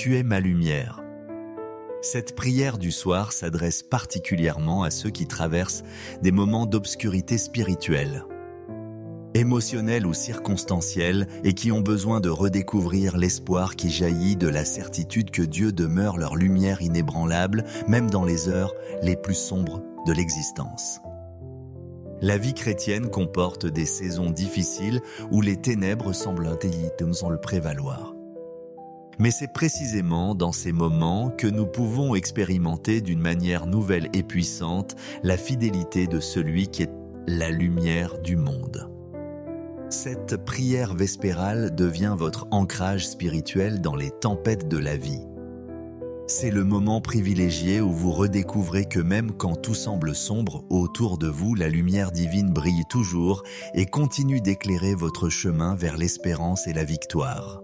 Tu es ma lumière. Cette prière du soir s'adresse particulièrement à ceux qui traversent des moments d'obscurité spirituelle, émotionnelle ou circonstancielle, et qui ont besoin de redécouvrir l'espoir qui jaillit de la certitude que Dieu demeure leur lumière inébranlable, même dans les heures les plus sombres de l'existence. La vie chrétienne comporte des saisons difficiles où les ténèbres semblent le prévaloir. Mais c'est précisément dans ces moments que nous pouvons expérimenter d'une manière nouvelle et puissante la fidélité de celui qui est la lumière du monde. Cette prière vespérale devient votre ancrage spirituel dans les tempêtes de la vie. C'est le moment privilégié où vous redécouvrez que même quand tout semble sombre autour de vous, la lumière divine brille toujours et continue d'éclairer votre chemin vers l'espérance et la victoire.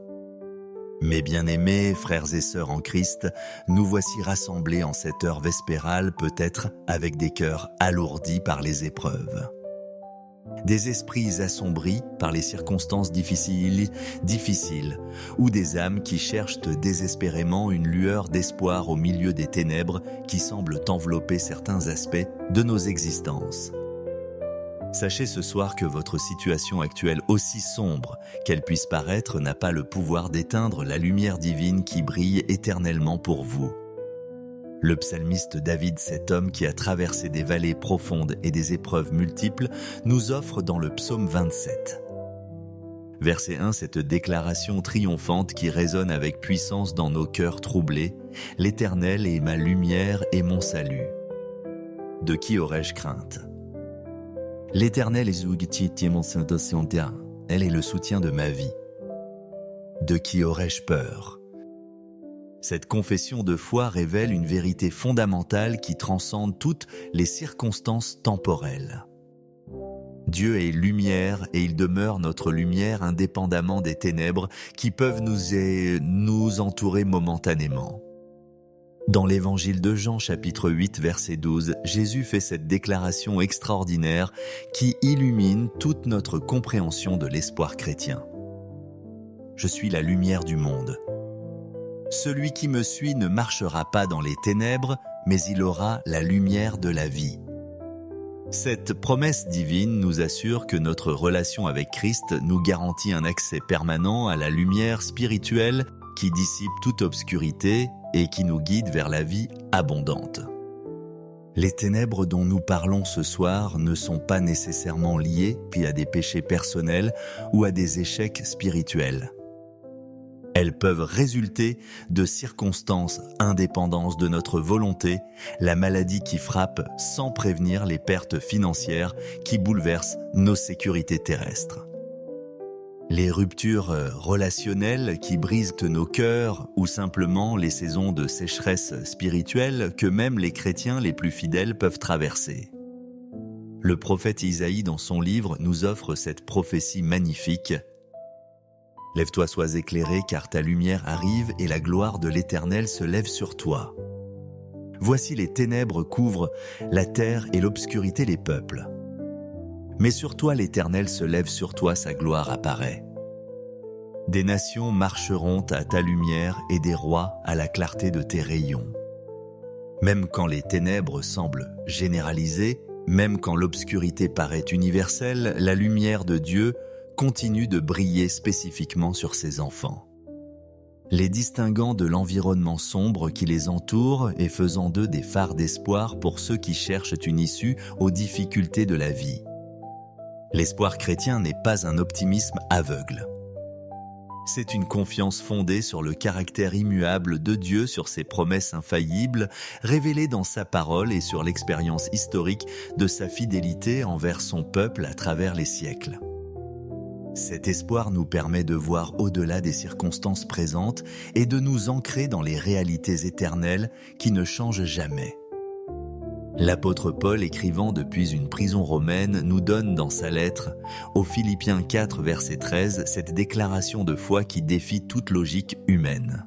Mes bien-aimés frères et sœurs en Christ, nous voici rassemblés en cette heure vespérale, peut-être avec des cœurs alourdis par les épreuves. Des esprits assombris par les circonstances difficiles, ou des âmes qui cherchent désespérément une lueur d'espoir au milieu des ténèbres qui semblent envelopper certains aspects de nos existences. Sachez ce soir que votre situation actuelle, aussi sombre qu'elle puisse paraître, n'a pas le pouvoir d'éteindre la lumière divine qui brille éternellement pour vous. Le psalmiste David, cet homme qui a traversé des vallées profondes et des épreuves multiples, nous offre dans le psaume 27. Verset 1, cette déclaration triomphante qui résonne avec puissance dans nos cœurs troublés. « L'Éternel est ma lumière et mon salut. De qui aurais-je crainte ? L'Éternel est elle est le soutien de ma vie. De qui aurais-je peur ? » Cette confession de foi révèle une vérité fondamentale qui transcende toutes les circonstances temporelles. Dieu est lumière et il demeure notre lumière indépendamment des ténèbres qui peuvent nous entourer momentanément. Dans l'évangile de Jean, chapitre 8, verset 12, Jésus fait cette déclaration extraordinaire qui illumine toute notre compréhension de l'espoir chrétien. « Je suis la lumière du monde. Celui qui me suit ne marchera pas dans les ténèbres, mais il aura la lumière de la vie. » Cette promesse divine nous assure que notre relation avec Christ nous garantit un accès permanent à la lumière spirituelle qui dissipe toute obscurité et qui nous guide vers la vie abondante. Les ténèbres dont nous parlons ce soir ne sont pas nécessairement liées à des péchés personnels ou à des échecs spirituels. Elles peuvent résulter de circonstances indépendantes de notre volonté, la maladie qui frappe sans prévenir, les pertes financières qui bouleversent nos sécurités terrestres. Les ruptures relationnelles qui brisent nos cœurs ou simplement les saisons de sécheresse spirituelle que même les chrétiens les plus fidèles peuvent traverser. Le prophète Isaïe, dans son livre, nous offre cette prophétie magnifique. « Lève-toi, sois éclairé, car ta lumière arrive et la gloire de l'Éternel se lève sur toi. Voici les ténèbres couvrent la terre et l'obscurité les peuples. Mais sur toi l'Éternel se lève, sur toi sa gloire apparaît. Des nations marcheront à ta lumière et des rois à la clarté de tes rayons. Même quand les ténèbres semblent généralisées, même quand l'obscurité paraît universelle, la lumière de Dieu continue de briller spécifiquement sur ses enfants. Les distinguant de l'environnement sombre qui les entoure et faisant d'eux des phares d'espoir pour ceux qui cherchent une issue aux difficultés de la vie. L'espoir chrétien n'est pas un optimisme aveugle. C'est une confiance fondée sur le caractère immuable de Dieu, sur ses promesses infaillibles, révélées dans sa parole et sur l'expérience historique de sa fidélité envers son peuple à travers les siècles. Cet espoir nous permet de voir au-delà des circonstances présentes et de nous ancrer dans les réalités éternelles qui ne changent jamais. L'apôtre Paul, écrivant depuis une prison romaine, nous donne dans sa lettre, aux Philippiens 4, verset 13, cette déclaration de foi qui défie toute logique humaine.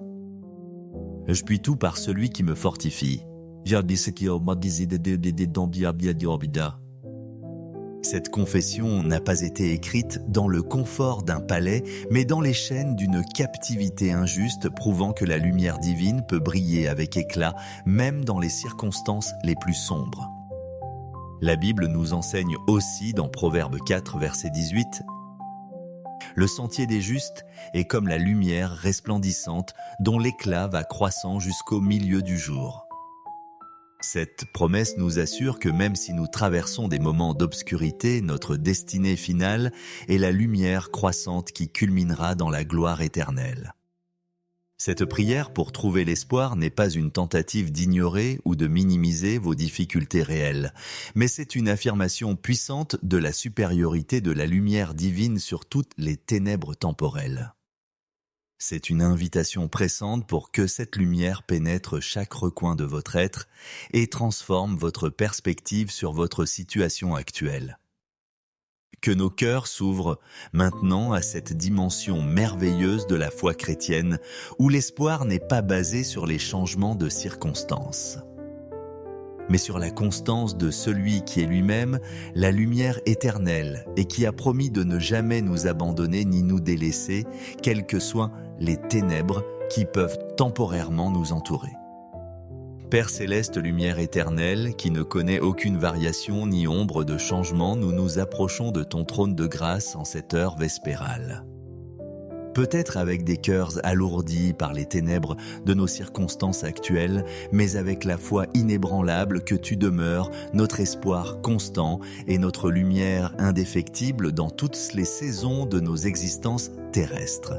« Je puis tout par celui qui me fortifie. » Cette confession n'a pas été écrite dans le confort d'un palais, mais dans les chaînes d'une captivité injuste, prouvant que la lumière divine peut briller avec éclat, même dans les circonstances les plus sombres. La Bible nous enseigne aussi dans Proverbe 4, verset 18, « Le sentier des justes est comme la lumière resplendissante dont l'éclat va croissant jusqu'au milieu du jour. » Cette promesse nous assure que même si nous traversons des moments d'obscurité, notre destinée finale est la lumière croissante qui culminera dans la gloire éternelle. Cette prière pour trouver l'espoir n'est pas une tentative d'ignorer ou de minimiser vos difficultés réelles, mais c'est une affirmation puissante de la supériorité de la lumière divine sur toutes les ténèbres temporelles. C'est une invitation pressante pour que cette lumière pénètre chaque recoin de votre être et transforme votre perspective sur votre situation actuelle. Que nos cœurs s'ouvrent maintenant à cette dimension merveilleuse de la foi chrétienne où l'espoir n'est pas basé sur les changements de circonstances, mais sur la constance de celui qui est lui-même la lumière éternelle et qui a promis de ne jamais nous abandonner ni nous délaisser, quelles que soient les ténèbres qui peuvent temporairement nous entourer. Père céleste, lumière éternelle, qui ne connaît aucune variation ni ombre de changement, nous nous approchons de ton trône de grâce en cette heure vespérale. Peut-être avec des cœurs alourdis par les ténèbres de nos circonstances actuelles, mais avec la foi inébranlable que tu demeures, notre espoir constant et notre lumière indéfectible dans toutes les saisons de nos existences terrestres.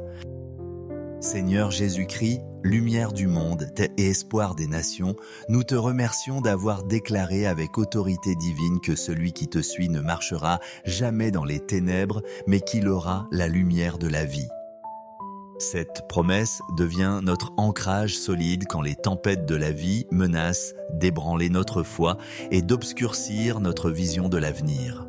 Seigneur Jésus-Christ, lumière du monde et espoir des nations, nous te remercions d'avoir déclaré avec autorité divine que celui qui te suit ne marchera jamais dans les ténèbres, mais qu'il aura la lumière de la vie. Cette promesse devient notre ancrage solide quand les tempêtes de la vie menacent d'ébranler notre foi et d'obscurcir notre vision de l'avenir.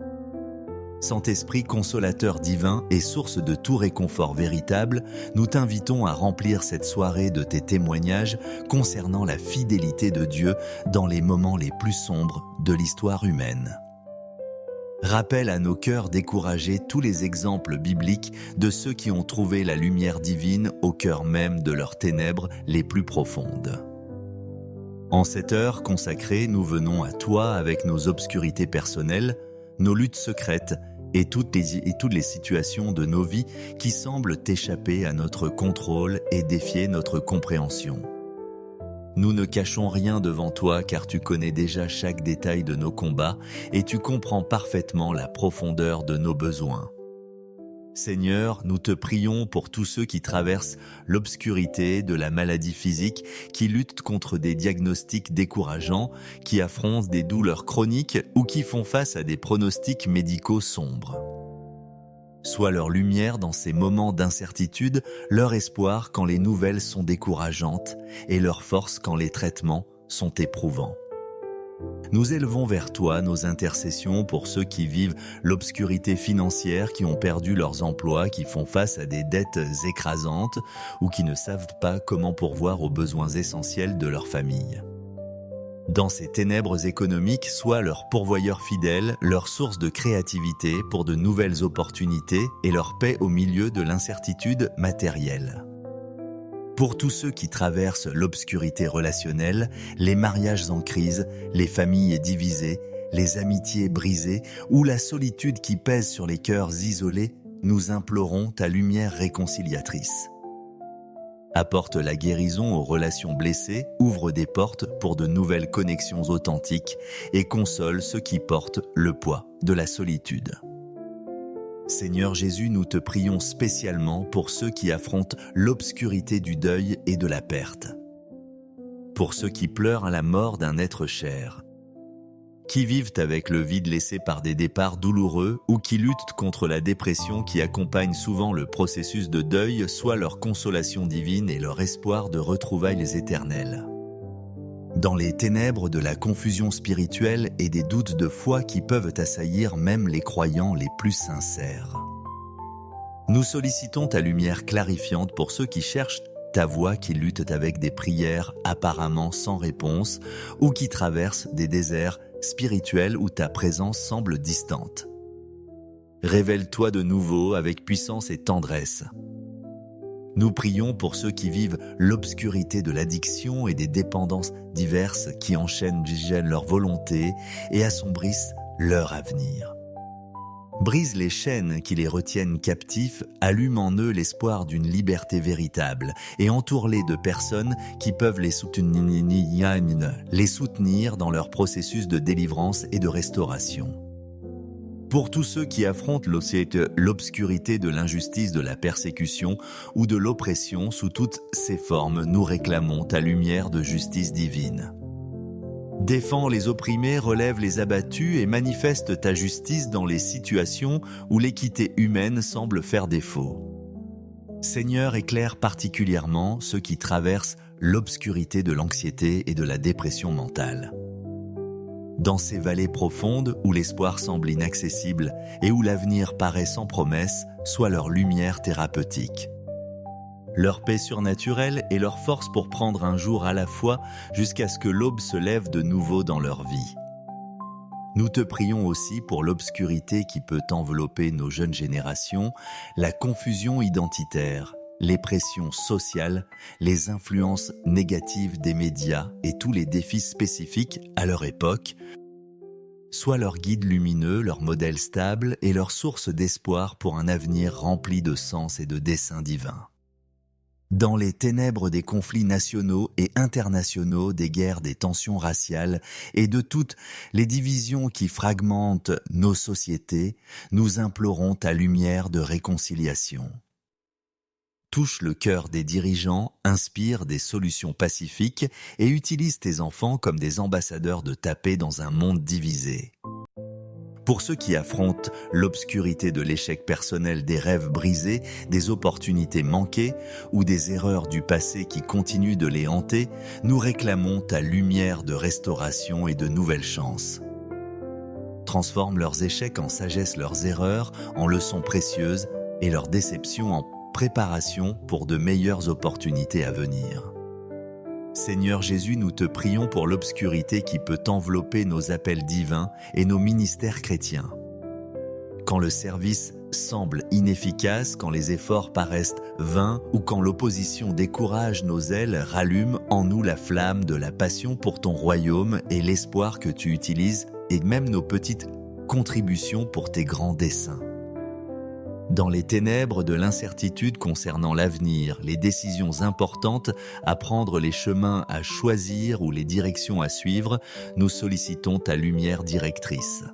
Saint-Esprit consolateur divin et source de tout réconfort véritable, nous t'invitons à remplir cette soirée de tes témoignages concernant la fidélité de Dieu dans les moments les plus sombres de l'histoire humaine. Rappelle à nos cœurs découragés tous les exemples bibliques de ceux qui ont trouvé la lumière divine au cœur même de leurs ténèbres les plus profondes. En cette heure consacrée, nous venons à toi avec nos obscurités personnelles, nos luttes secrètes et toutes les situations de nos vies qui semblent échapper à notre contrôle et défier notre compréhension. Nous ne cachons rien devant toi car tu connais déjà chaque détail de nos combats et tu comprends parfaitement la profondeur de nos besoins. Seigneur, nous te prions pour tous ceux qui traversent l'obscurité de la maladie physique, qui luttent contre des diagnostics décourageants, qui affrontent des douleurs chroniques ou qui font face à des pronostics médicaux sombres. Sois leur lumière dans ces moments d'incertitude, leur espoir quand les nouvelles sont décourageantes et leur force quand les traitements sont éprouvants. Nous élevons vers toi nos intercessions pour ceux qui vivent l'obscurité financière, qui ont perdu leurs emplois, qui font face à des dettes écrasantes ou qui ne savent pas comment pourvoir aux besoins essentiels de leur famille. Dans ces ténèbres économiques, sois leur pourvoyeur fidèle, leur source de créativité pour de nouvelles opportunités et leur paix au milieu de l'incertitude matérielle. Pour tous ceux qui traversent l'obscurité relationnelle, les mariages en crise, les familles divisées, les amitiés brisées ou la solitude qui pèse sur les cœurs isolés, nous implorons ta lumière réconciliatrice. Apporte la guérison aux relations blessées, ouvre des portes pour de nouvelles connexions authentiques et console ceux qui portent le poids de la solitude. Seigneur Jésus, nous te prions spécialement pour ceux qui affrontent l'obscurité du deuil et de la perte. Pour ceux qui pleurent à la mort d'un être cher, qui vivent avec le vide laissé par des départs douloureux ou qui luttent contre la dépression qui accompagne souvent le processus de deuil, soit leur consolation divine et leur espoir de retrouvailles éternelles. Dans les ténèbres de la confusion spirituelle et des doutes de foi qui peuvent assaillir même les croyants les plus sincères, nous sollicitons ta lumière clarifiante pour ceux qui cherchent ta voix, qui luttent avec des prières apparemment sans réponse ou qui traversent des déserts spirituels où ta présence semble distante. révèle-toi de nouveau avec puissance et tendresse. Nous prions pour ceux qui vivent l'obscurité de l'addiction et des dépendances diverses qui enchaînent leur volonté et assombrissent leur avenir. Brise les chaînes qui les retiennent captifs, allume en eux l'espoir d'une liberté véritable et entoure-les de personnes qui peuvent les soutenir dans leur processus de délivrance et de restauration. Pour tous ceux qui affrontent l'obscurité de l'injustice, de la persécution ou de l'oppression sous toutes ses formes, nous réclamons ta lumière de justice divine. Défends les opprimés, relève les abattus et manifeste ta justice dans les situations où l'équité humaine semble faire défaut. Seigneur, éclaire particulièrement ceux qui traversent l'obscurité de l'anxiété et de la dépression mentale. Dans ces vallées profondes où l'espoir semble inaccessible et où l'avenir paraît sans promesse, sois leur lumière thérapeutique. Leur paix surnaturelle et leur force pour prendre un jour à la fois jusqu'à ce que l'aube se lève de nouveau dans leur vie. Nous te prions aussi pour l'obscurité qui peut envelopper nos jeunes générations, la confusion identitaire, les pressions sociales, les influences négatives des médias et tous les défis spécifiques à leur époque. Sois leur guide lumineux, leur modèle stable et leur source d'espoir pour un avenir rempli de sens et de desseins divins. Dans les ténèbres des conflits nationaux et internationaux, des guerres, des tensions raciales et de toutes les divisions qui fragmentent nos sociétés, nous implorons ta lumière de réconciliation. Touche le cœur des dirigeants, inspire des solutions pacifiques et utilise tes enfants comme des ambassadeurs de ta paix dans un monde divisé. Pour ceux qui affrontent l'obscurité de l'échec personnel, des rêves brisés, des opportunités manquées ou des erreurs du passé qui continuent de les hanter, nous réclamons ta lumière de restauration et de nouvelles chances. Transforme leurs échecs en sagesse, leurs erreurs en leçons précieuses et leurs déceptions en préparation pour de meilleures opportunités à venir. Seigneur Jésus, nous te prions pour l'obscurité qui peut envelopper nos appels divins et nos ministères chrétiens. Quand le service semble inefficace, quand les efforts paraissent vains ou quand l'opposition décourage nos ailes, rallume en nous la flamme de la passion pour ton royaume et l'espoir que tu utilises et même nos petites contributions pour tes grands desseins. Dans les ténèbres de l'incertitude concernant l'avenir, les décisions importantes à prendre, les chemins à choisir ou les directions à suivre, nous sollicitons ta lumière directrice.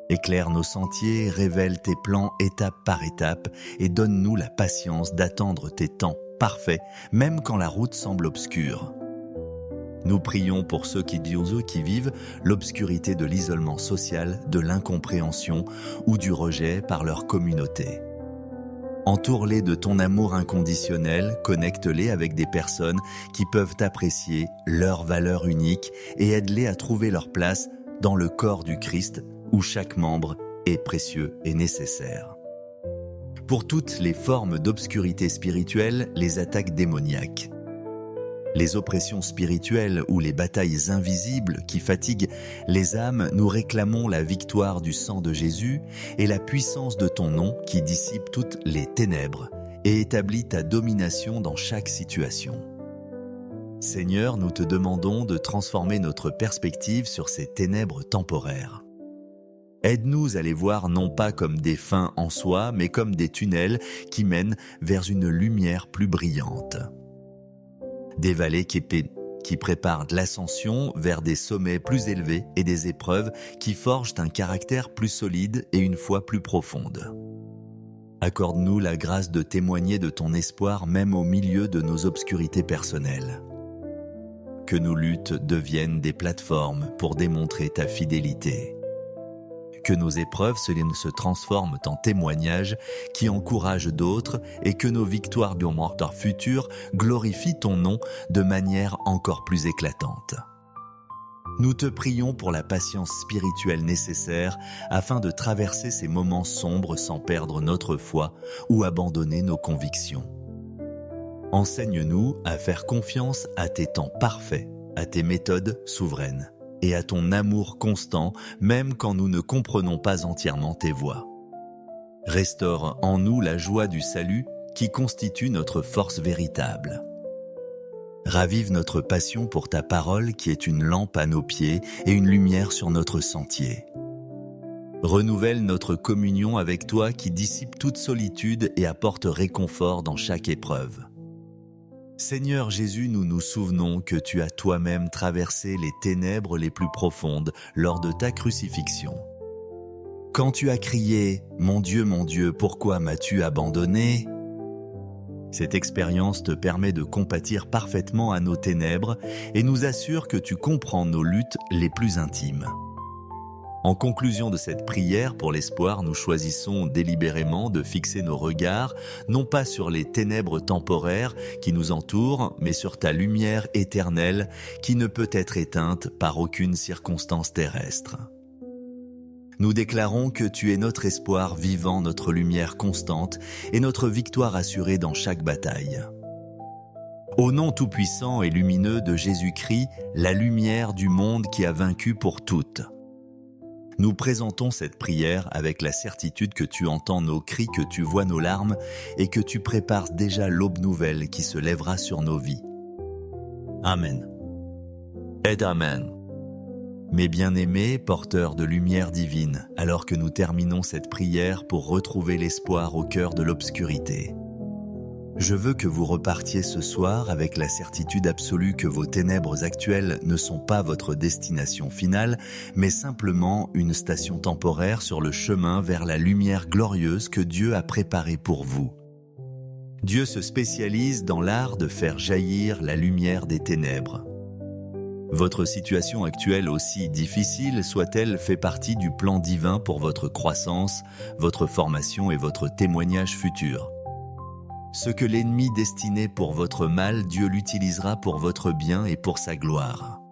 Éclaire nos sentiers, révèle tes plans étape par étape et donne-nous la patience d'attendre tes temps parfaits, même quand la route semble obscure. Nous prions pour ceux qui vivent l'obscurité de l'isolement social, de l'incompréhension ou du rejet par leur communauté. Entoure-les de ton amour inconditionnel, connecte-les avec des personnes qui peuvent apprécier leurs valeurs uniques et aide-les à trouver leur place dans le corps du Christ où chaque membre est précieux et nécessaire. Pour toutes les formes d'obscurité spirituelle, les attaques démoniaques, les oppressions spirituelles ou les batailles invisibles qui fatiguent les âmes, nous réclamons la victoire du sang de Jésus et la puissance de ton nom qui dissipe toutes les ténèbres et établit ta domination dans chaque situation. Seigneur, nous te demandons de transformer notre perspective sur ces ténèbres temporaires. Aide-nous à les voir non pas comme des fins en soi, mais comme des tunnels qui mènent vers une lumière plus brillante. Des vallées qui préparent de l'ascension vers des sommets plus élevés et des épreuves qui forgent un caractère plus solide et une foi plus profonde. Accorde-nous la grâce de témoigner de ton espoir même au milieu de nos obscurités personnelles. Que nos luttes deviennent des plateformes pour démontrer ta fidélité. Que nos épreuves se transforment en témoignages qui encouragent d'autres et que nos victoires du mortar futur glorifient ton nom de manière encore plus éclatante. Nous te prions pour la patience spirituelle nécessaire afin de traverser ces moments sombres sans perdre notre foi ou abandonner nos convictions. Enseigne-nous à faire confiance à tes temps parfaits, à tes méthodes souveraines et à ton amour constant, même quand nous ne comprenons pas entièrement tes voies. Restaure en nous la joie du salut qui constitue notre force véritable. Ravive notre passion pour ta parole qui est une lampe à nos pieds et une lumière sur notre sentier. Renouvelle notre communion avec toi qui dissipe toute solitude et apporte réconfort dans chaque épreuve. Seigneur Jésus, nous nous souvenons que tu as toi-même traversé les ténèbres les plus profondes lors de ta crucifixion. Quand tu as crié « Mon Dieu, pourquoi m'as-tu abandonné ?» Cette expérience te permet de compatir parfaitement à nos ténèbres et nous assure que tu comprends nos luttes les plus intimes. En conclusion de cette prière pour l'espoir, nous choisissons délibérément de fixer nos regards, non pas sur les ténèbres temporaires qui nous entourent, mais sur ta lumière éternelle qui ne peut être éteinte par aucune circonstance terrestre. Nous déclarons que tu es notre espoir vivant, notre lumière constante et notre victoire assurée dans chaque bataille. Au nom tout-puissant et lumineux de Jésus-Christ, la lumière du monde qui a vaincu pour toutes. Nous présentons cette prière avec la certitude que tu entends nos cris, que tu vois nos larmes et que tu prépares déjà l'aube nouvelle qui se lèvera sur nos vies. Amen. Et Amen. Mes bien-aimés, porteurs de lumière divine, alors que nous terminons cette prière pour retrouver l'espoir au cœur de l'obscurité. Je veux que vous repartiez ce soir avec la certitude absolue que vos ténèbres actuelles ne sont pas votre destination finale, mais simplement une station temporaire sur le chemin vers la lumière glorieuse que Dieu a préparée pour vous. Dieu se spécialise dans l'art de faire jaillir la lumière des ténèbres. Votre situation actuelle, aussi difficile soit-elle, fait partie du plan divin pour votre croissance, votre formation et votre témoignage futur. Ce que l'ennemi destinait pour votre mal, Dieu l'utilisera pour votre bien et pour sa gloire.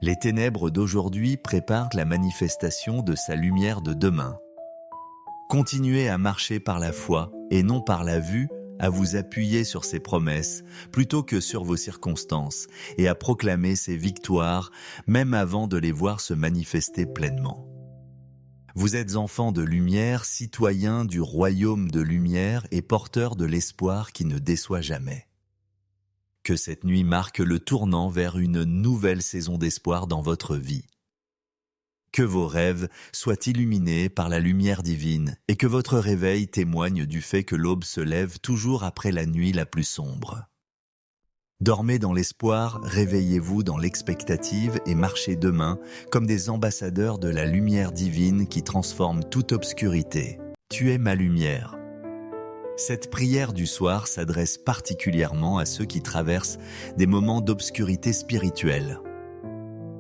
Les ténèbres d'aujourd'hui préparent la manifestation de sa lumière de demain. Continuez à marcher par la foi et non par la vue, à vous appuyer sur ses promesses plutôt que sur vos circonstances et à proclamer ses victoires même avant de les voir se manifester pleinement. Vous êtes enfants de lumière, citoyens du royaume de lumière et porteurs de l'espoir qui ne déçoit jamais. Que cette nuit marque le tournant vers une nouvelle saison d'espoir dans votre vie. Que vos rêves soient illuminés par la lumière divine et que votre réveil témoigne du fait que l'aube se lève toujours après la nuit la plus sombre. Dormez dans l'espoir, réveillez-vous dans l'expectative et marchez demain comme des ambassadeurs de la lumière divine qui transforme toute obscurité. Tu es ma lumière. Cette prière du soir s'adresse particulièrement à ceux qui traversent des moments d'obscurité spirituelle,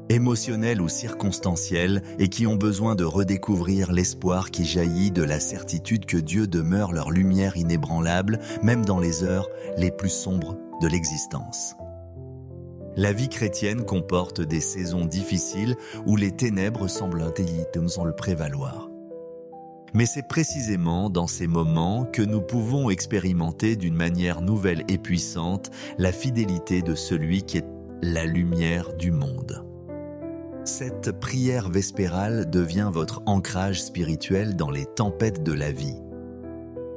émotionnelle ou circonstancielle et qui ont besoin de redécouvrir l'espoir qui jaillit de la certitude que Dieu demeure leur lumière inébranlable, même dans les heures les plus sombres de l'existence. La vie chrétienne comporte des saisons difficiles où les ténèbres semblent nous le prévaloir. Mais c'est précisément dans ces moments que nous pouvons expérimenter d'une manière nouvelle et puissante la fidélité de celui qui est la lumière du monde. Cette prière vespérale devient votre ancrage spirituel dans les tempêtes de la vie.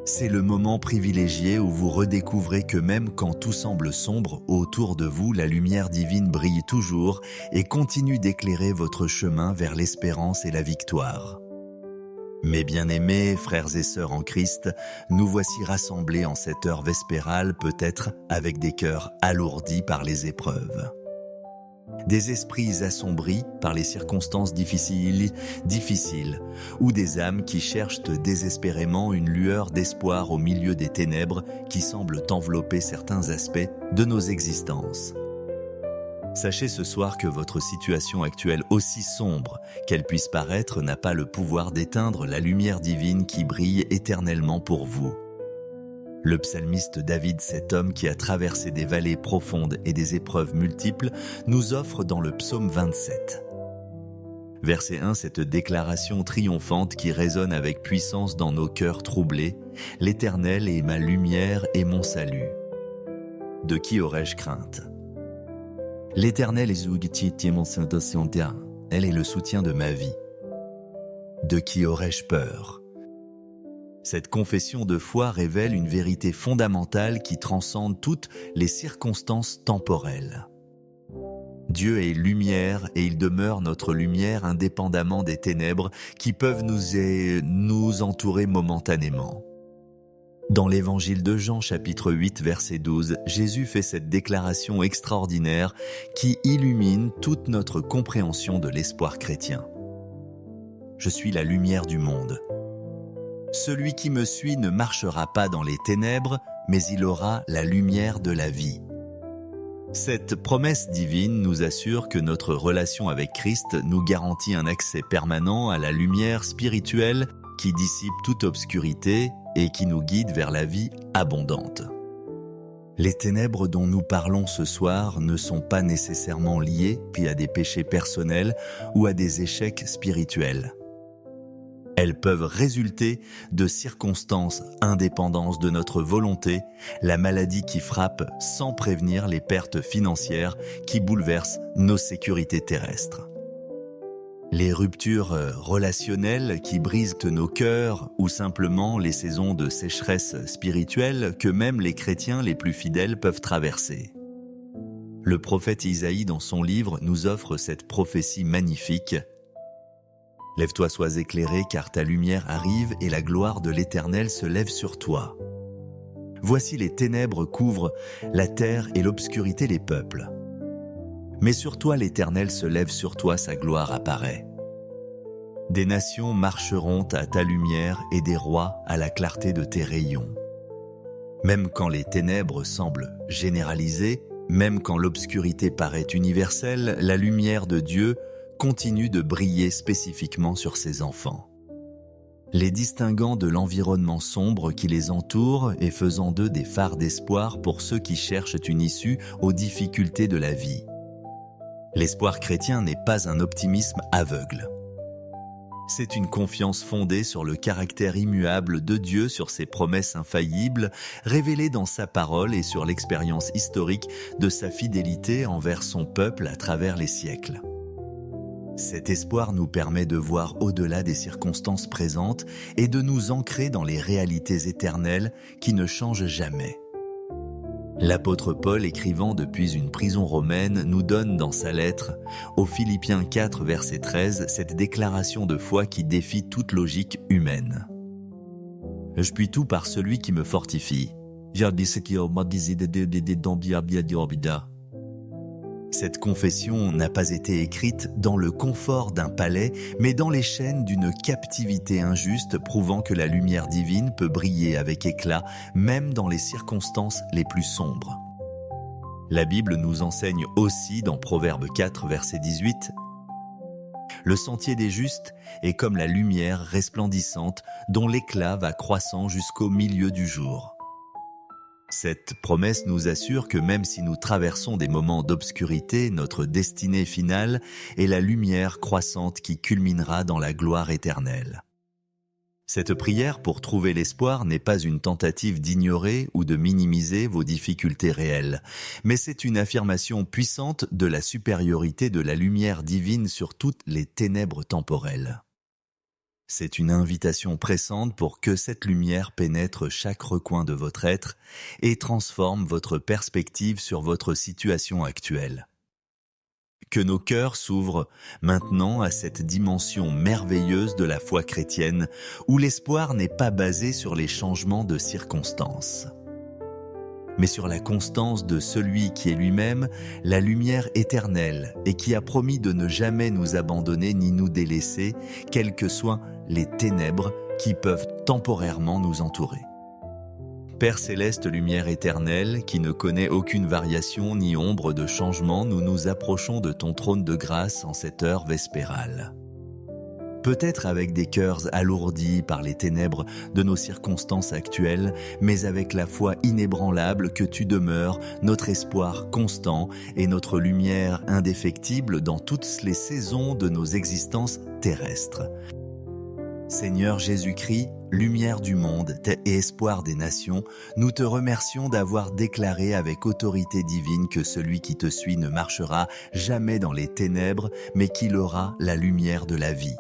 C'est le moment privilégié où vous redécouvrez que même quand tout semble sombre autour de vous, la lumière divine brille toujours et continue d'éclairer votre chemin vers l'espérance et la victoire. Mes bien-aimés frères et sœurs en Christ, nous voici rassemblés en cette heure vespérale, peut-être avec des cœurs alourdis par les épreuves. Des esprits assombris par les circonstances difficiles, ou des âmes qui cherchent désespérément une lueur d'espoir au milieu des ténèbres qui semblent envelopper certains aspects de nos existences. Sachez ce soir que votre situation actuelle, aussi sombre qu'elle puisse paraître, n'a pas le pouvoir d'éteindre la lumière divine qui brille éternellement pour vous. Le psalmiste David, cet homme qui a traversé des vallées profondes et des épreuves multiples, nous offre dans le psaume 27. Verset 1, cette déclaration triomphante qui résonne avec puissance dans nos cœurs troublés. « L'Éternel est ma lumière et mon salut. De qui aurais-je crainte ? L'Éternel est elle est le soutien de ma vie. De qui aurais-je peur ? Cette confession de foi révèle une vérité fondamentale qui transcende toutes les circonstances temporelles. Dieu est lumière et il demeure notre lumière indépendamment des ténèbres qui peuvent nous entourer momentanément. Dans l'évangile de Jean, chapitre 8, verset 12, Jésus fait cette déclaration extraordinaire qui illumine toute notre compréhension de l'espoir chrétien. « Je suis la lumière du monde. Celui qui me suit ne marchera pas dans les ténèbres, mais il aura la lumière de la vie. » Cette promesse divine nous assure que notre relation avec Christ nous garantit un accès permanent à la lumière spirituelle qui dissipe toute obscurité et qui nous guide vers la vie abondante. Les ténèbres dont nous parlons ce soir ne sont pas nécessairement liées à des péchés personnels ou à des échecs spirituels. Elles peuvent résulter de circonstances indépendantes de notre volonté, la maladie qui frappe sans prévenir les pertes financières qui bouleversent nos sécurités terrestres. Les ruptures relationnelles qui brisent nos cœurs ou simplement les saisons de sécheresse spirituelle que même les chrétiens les plus fidèles peuvent traverser. Le prophète Isaïe dans son livre nous offre cette prophétie magnifique. « Lève-toi, sois éclairé, car ta lumière arrive et la gloire de l'Éternel se lève sur toi. Voici les ténèbres couvrent la terre et l'obscurité les peuples. Mais sur toi l'Éternel se lève, sur toi sa gloire apparaît. Des nations marcheront à ta lumière et des rois à la clarté de tes rayons. Même quand les ténèbres semblent généralisées, même quand l'obscurité paraît universelle, la lumière de Dieu continue de briller spécifiquement sur ses enfants. Les distinguant de l'environnement sombre qui les entoure et faisant d'eux des phares d'espoir pour ceux qui cherchent une issue aux difficultés de la vie. L'espoir chrétien n'est pas un optimisme aveugle. C'est une confiance fondée sur le caractère immuable de Dieu, sur ses promesses infaillibles, révélées dans sa parole et sur l'expérience historique de sa fidélité envers son peuple à travers les siècles. Cet espoir nous permet de voir au-delà des circonstances présentes et de nous ancrer dans les réalités éternelles qui ne changent jamais. L'apôtre Paul, écrivant depuis une prison romaine, nous donne dans sa lettre, aux Philippiens 4, verset 13, cette déclaration de foi qui défie toute logique humaine. « Je puis tout par celui qui me fortifie. » Cette confession n'a pas été écrite dans le confort d'un palais, mais dans les chaînes d'une captivité injuste, prouvant que la lumière divine peut briller avec éclat, même dans les circonstances les plus sombres. La Bible nous enseigne aussi dans Proverbe 4, verset 18, « Le sentier des justes est comme la lumière resplendissante dont l'éclat va croissant jusqu'au milieu du jour. » Cette promesse nous assure que même si nous traversons des moments d'obscurité, notre destinée finale est la lumière croissante qui culminera dans la gloire éternelle. Cette prière pour trouver l'espoir n'est pas une tentative d'ignorer ou de minimiser vos difficultés réelles, mais c'est une affirmation puissante de la supériorité de la lumière divine sur toutes les ténèbres temporelles. C'est une invitation pressante pour que cette lumière pénètre chaque recoin de votre être et transforme votre perspective sur votre situation actuelle. Que nos cœurs s'ouvrent maintenant à cette dimension merveilleuse de la foi chrétienne où l'espoir n'est pas basé sur les changements de circonstances, mais sur la constance de celui qui est lui-même la lumière éternelle et qui a promis de ne jamais nous abandonner ni nous délaisser, quelles que soient les ténèbres qui peuvent temporairement nous entourer. Père céleste, lumière éternelle, qui ne connaît aucune variation ni ombre de changement, nous nous approchons de ton trône de grâce en cette heure vespérale. Peut-être avec des cœurs alourdis par les ténèbres de nos circonstances actuelles, mais avec la foi inébranlable que tu demeures, notre espoir constant et notre lumière indéfectible dans toutes les saisons de nos existences terrestres. Seigneur Jésus-Christ, lumière du monde et espoir des nations, nous te remercions d'avoir déclaré avec autorité divine que celui qui te suit ne marchera jamais dans les ténèbres, mais qu'il aura la lumière de la vie.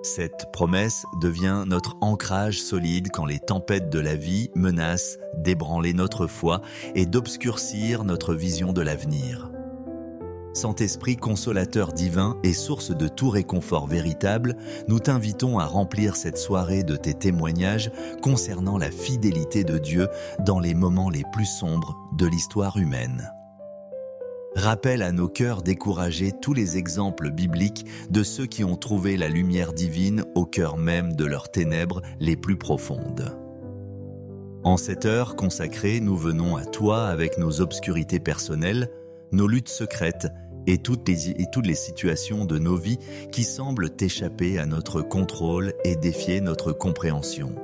Cette promesse devient notre ancrage solide quand les tempêtes de la vie menacent d'ébranler notre foi et d'obscurcir notre vision de l'avenir. Saint-Esprit consolateur divin et source de tout réconfort véritable, nous t'invitons à remplir cette soirée de tes témoignages concernant la fidélité de Dieu dans les moments les plus sombres de l'histoire humaine. Rappelle à nos cœurs découragés tous les exemples bibliques de ceux qui ont trouvé la lumière divine au cœur même de leurs ténèbres les plus profondes. En cette heure consacrée, nous venons à toi avec nos obscurités personnelles, nos luttes secrètes et toutes les situations de nos vies qui semblent échapper à notre contrôle et défier notre compréhension.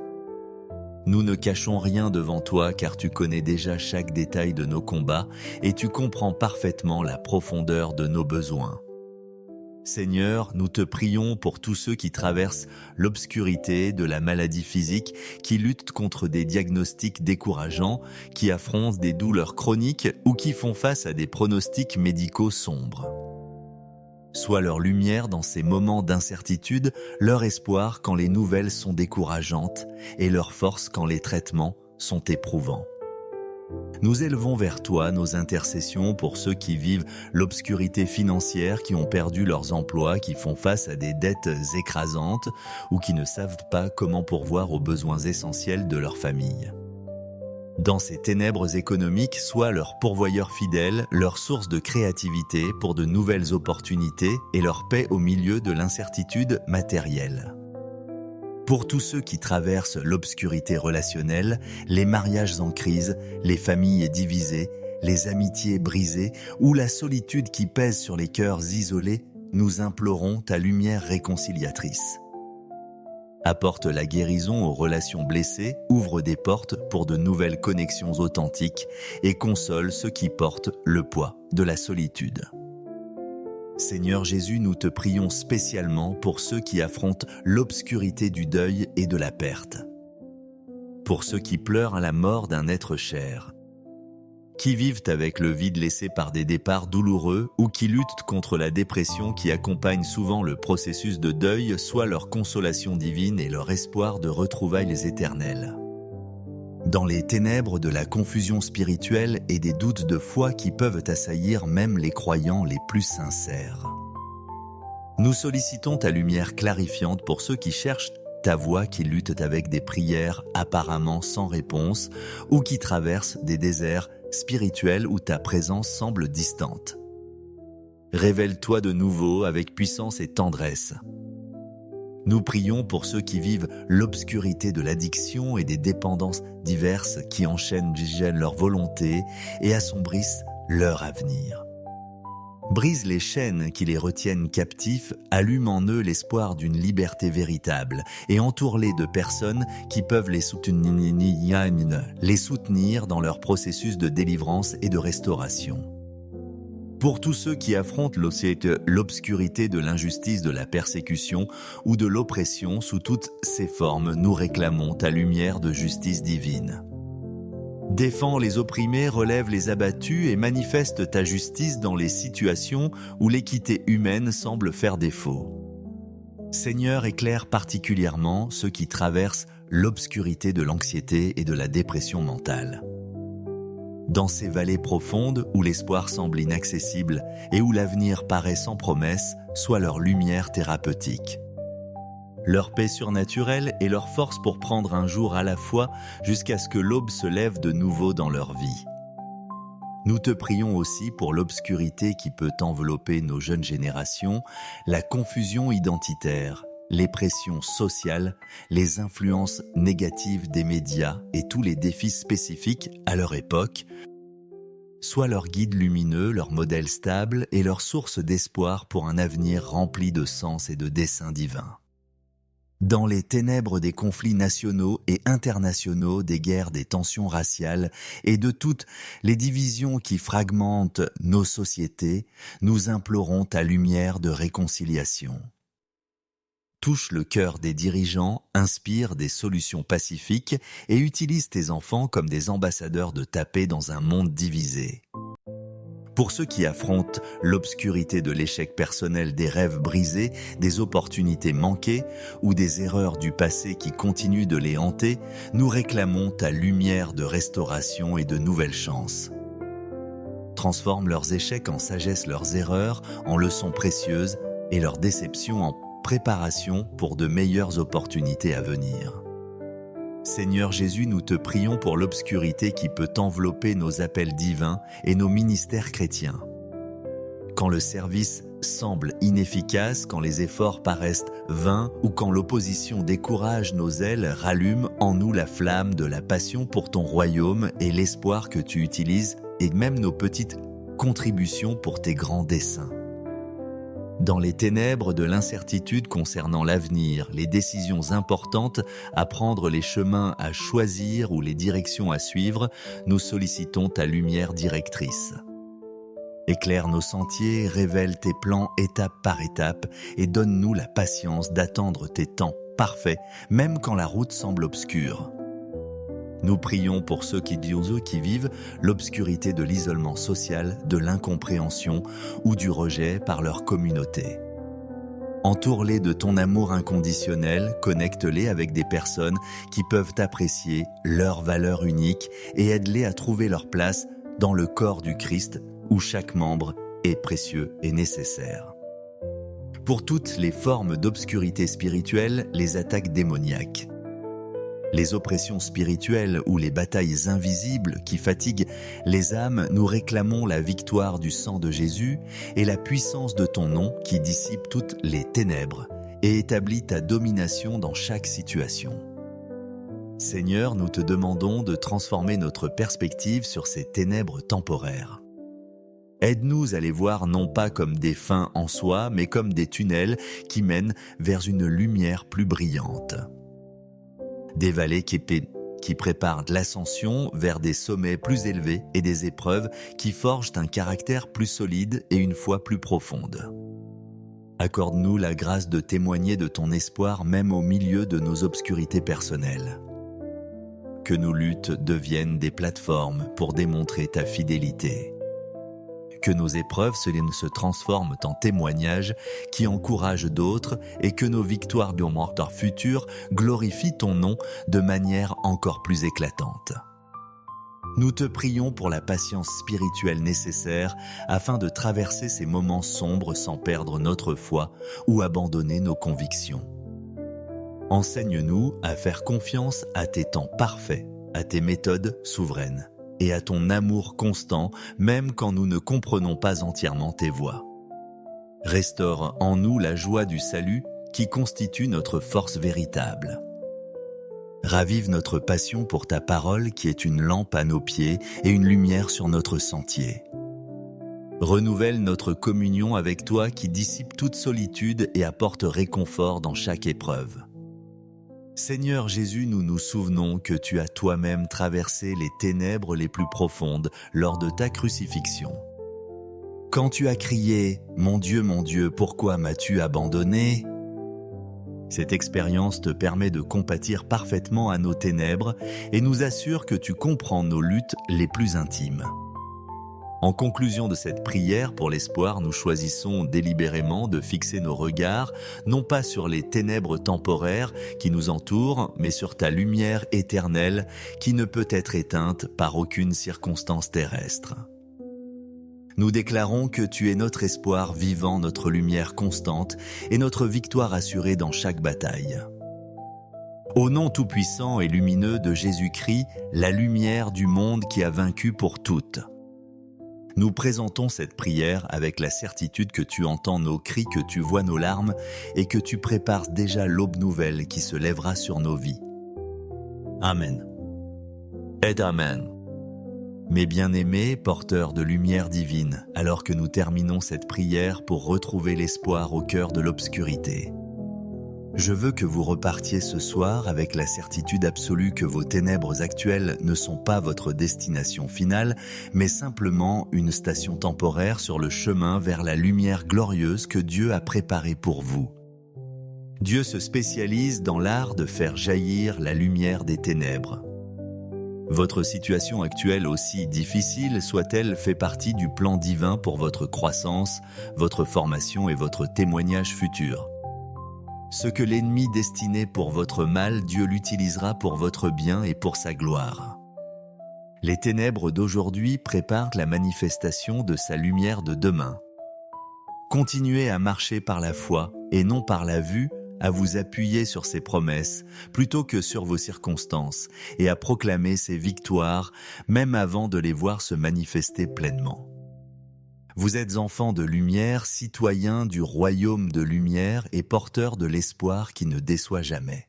Nous ne cachons rien devant toi car tu connais déjà chaque détail de nos combats et tu comprends parfaitement la profondeur de nos besoins. Seigneur, nous te prions pour tous ceux qui traversent l'obscurité de la maladie physique, qui luttent contre des diagnostics décourageants, qui affrontent des douleurs chroniques ou qui font face à des pronostics médicaux sombres. Sois leur lumière dans ces moments d'incertitude, leur espoir quand les nouvelles sont décourageantes et leur force quand les traitements sont éprouvants. Nous élevons vers toi nos intercessions pour ceux qui vivent l'obscurité financière, qui ont perdu leurs emplois, qui font face à des dettes écrasantes ou qui ne savent pas comment pourvoir aux besoins essentiels de leur famille. Dans ces ténèbres économiques, sois leur pourvoyeur fidèle, leur source de créativité pour de nouvelles opportunités et leur paix au milieu de l'incertitude matérielle. Pour tous ceux qui traversent l'obscurité relationnelle, les mariages en crise, les familles divisées, les amitiés brisées ou la solitude qui pèse sur les cœurs isolés, nous implorons ta lumière réconciliatrice. Apporte la guérison aux relations blessées, ouvre des portes pour de nouvelles connexions authentiques et console ceux qui portent le poids de la solitude. Seigneur Jésus, nous te prions spécialement pour ceux qui affrontent l'obscurité du deuil et de la perte. Pour ceux qui pleurent à la mort d'un être cher. Qui vivent avec le vide laissé par des départs douloureux ou qui luttent contre la dépression qui accompagne souvent le processus de deuil, soit leur consolation divine et leur espoir de retrouvailles éternelles. Dans les ténèbres de la confusion spirituelle et des doutes de foi qui peuvent assaillir même les croyants les plus sincères. Nous sollicitons ta lumière clarifiante pour ceux qui cherchent ta voix, qui luttent avec des prières apparemment sans réponse ou qui traversent des déserts spirituels où ta présence semble distante. Révèle-toi de nouveau avec puissance et tendresse. Nous prions pour ceux qui vivent l'obscurité de l'addiction et des dépendances diverses qui enchaînent leur volonté et assombrissent leur avenir. Brise les chaînes qui les retiennent captifs, allume en eux l'espoir d'une liberté véritable et entoure-les de personnes qui peuvent les soutenir dans leur processus de délivrance et de restauration. Pour tous ceux qui affrontent l'obscurité de l'injustice, de la persécution ou de l'oppression sous toutes ses formes, nous réclamons ta lumière de justice divine. Défends les opprimés, relève les abattus et manifeste ta justice dans les situations où l'équité humaine semble faire défaut. Seigneur, éclaire particulièrement ceux qui traversent l'obscurité de l'anxiété et de la dépression mentale. Dans ces vallées profondes où l'espoir semble inaccessible et où l'avenir paraît sans promesse, soit leur lumière thérapeutique. Leur paix surnaturelle et leur force pour prendre un jour à la fois jusqu'à ce que l'aube se lève de nouveau dans leur vie. Nous te prions aussi pour l'obscurité qui peut envelopper nos jeunes générations, la confusion identitaire, les pressions sociales, les influences négatives des médias et tous les défis spécifiques à leur époque, soient leur guide lumineux, leur modèle stable et leur source d'espoir pour un avenir rempli de sens et de desseins divins. Dans les ténèbres des conflits nationaux et internationaux, des guerres, des tensions raciales et de toutes les divisions qui fragmentent nos sociétés, nous implorons ta lumière de réconciliation. Touche le cœur des dirigeants, inspire des solutions pacifiques et utilise tes enfants comme des ambassadeurs de ta paix dans un monde divisé. Pour ceux qui affrontent l'obscurité de l'échec personnel, des rêves brisés, des opportunités manquées ou des erreurs du passé qui continuent de les hanter, nous réclamons ta lumière de restauration et de nouvelles chances. Transforme leurs échecs en sagesse, leurs erreurs en leçons précieuses et leurs déceptions en préparation pour de meilleures opportunités à venir. Seigneur Jésus, nous te prions pour l'obscurité qui peut envelopper nos appels divins et nos ministères chrétiens. Quand le service semble inefficace, quand les efforts paraissent vains ou quand l'opposition décourage nos ailes, rallume en nous la flamme de la passion pour ton royaume et l'espoir que tu utilises et même nos petites contributions pour tes grands desseins. Dans les ténèbres de l'incertitude concernant l'avenir, les décisions importantes à prendre, les chemins à choisir ou les directions à suivre, nous sollicitons ta lumière directrice. Éclaire nos sentiers, révèle tes plans étape par étape et donne-nous la patience d'attendre tes temps parfaits, même quand la route semble obscure. Nous prions pour ceux qui vivent l'obscurité de l'isolement social, de l'incompréhension ou du rejet par leur communauté. Entoure-les de ton amour inconditionnel, connecte-les avec des personnes qui peuvent apprécier leur valeur unique et aide-les à trouver leur place dans le corps du Christ où chaque membre est précieux et nécessaire. Pour toutes les formes d'obscurité spirituelle, les attaques démoniaques, les oppressions spirituelles ou les batailles invisibles qui fatiguent les âmes, nous réclamons la victoire du sang de Jésus et la puissance de ton nom qui dissipe toutes les ténèbres et établit ta domination dans chaque situation. Seigneur, nous te demandons de transformer notre perspective sur ces ténèbres temporaires. Aide-nous à les voir non pas comme des fins en soi, mais comme des tunnels qui mènent vers une lumière plus brillante. Des vallées qui préparent de l'ascension vers des sommets plus élevés et des épreuves qui forgent un caractère plus solide et une foi plus profonde. Accorde-nous la grâce de témoigner de ton espoir même au milieu de nos obscurités personnelles. Que nos luttes deviennent des plateformes pour démontrer ta fidélité. Que nos épreuves se transforment en témoignages qui encouragent d'autres et que nos victoires du mortar futur glorifient ton nom de manière encore plus éclatante. Nous te prions pour la patience spirituelle nécessaire afin de traverser ces moments sombres sans perdre notre foi ou abandonner nos convictions. Enseigne-nous à faire confiance à tes temps parfaits, à tes méthodes souveraines et à ton amour constant, même quand nous ne comprenons pas entièrement tes voies. Restaure en nous la joie du salut qui constitue notre force véritable. Ravive notre passion pour ta parole qui est une lampe à nos pieds et une lumière sur notre sentier. Renouvelle notre communion avec toi qui dissipe toute solitude et apporte réconfort dans chaque épreuve. Seigneur Jésus, nous nous souvenons que tu as toi-même traversé les ténèbres les plus profondes lors de ta crucifixion. Quand tu as crié « Mon Dieu, pourquoi m'as-tu abandonné ?» Cette expérience te permet de compatir parfaitement à nos ténèbres et nous assure que tu comprends nos luttes les plus intimes. En conclusion de cette prière pour l'espoir, nous choisissons délibérément de fixer nos regards, non pas sur les ténèbres temporaires qui nous entourent, mais sur ta lumière éternelle qui ne peut être éteinte par aucune circonstance terrestre. Nous déclarons que tu es notre espoir vivant, notre lumière constante et notre victoire assurée dans chaque bataille. Au nom tout-puissant et lumineux de Jésus-Christ, la lumière du monde qui a vaincu pour toutes. Nous présentons cette prière avec la certitude que tu entends nos cris, que tu vois nos larmes et que tu prépares déjà l'aube nouvelle qui se lèvera sur nos vies. Amen. Et Amen. Mes bien-aimés, porteurs de lumière divine, alors que nous terminons cette prière pour retrouver l'espoir au cœur de l'obscurité. Je veux que vous repartiez ce soir avec la certitude absolue que vos ténèbres actuelles ne sont pas votre destination finale, mais simplement une station temporaire sur le chemin vers la lumière glorieuse que Dieu a préparée pour vous. Dieu se spécialise dans l'art de faire jaillir la lumière des ténèbres. Votre situation actuelle, aussi difficile soit-elle, fait partie du plan divin pour votre croissance, votre formation et votre témoignage futur. Ce que l'ennemi destinait pour votre mal, Dieu l'utilisera pour votre bien et pour sa gloire. Les ténèbres d'aujourd'hui préparent la manifestation de sa lumière de demain. Continuez à marcher par la foi et non par la vue, à vous appuyer sur ses promesses plutôt que sur vos circonstances et à proclamer ses victoires même avant de les voir se manifester pleinement. Vous êtes enfants de lumière, citoyens du royaume de lumière et porteurs de l'espoir qui ne déçoit jamais.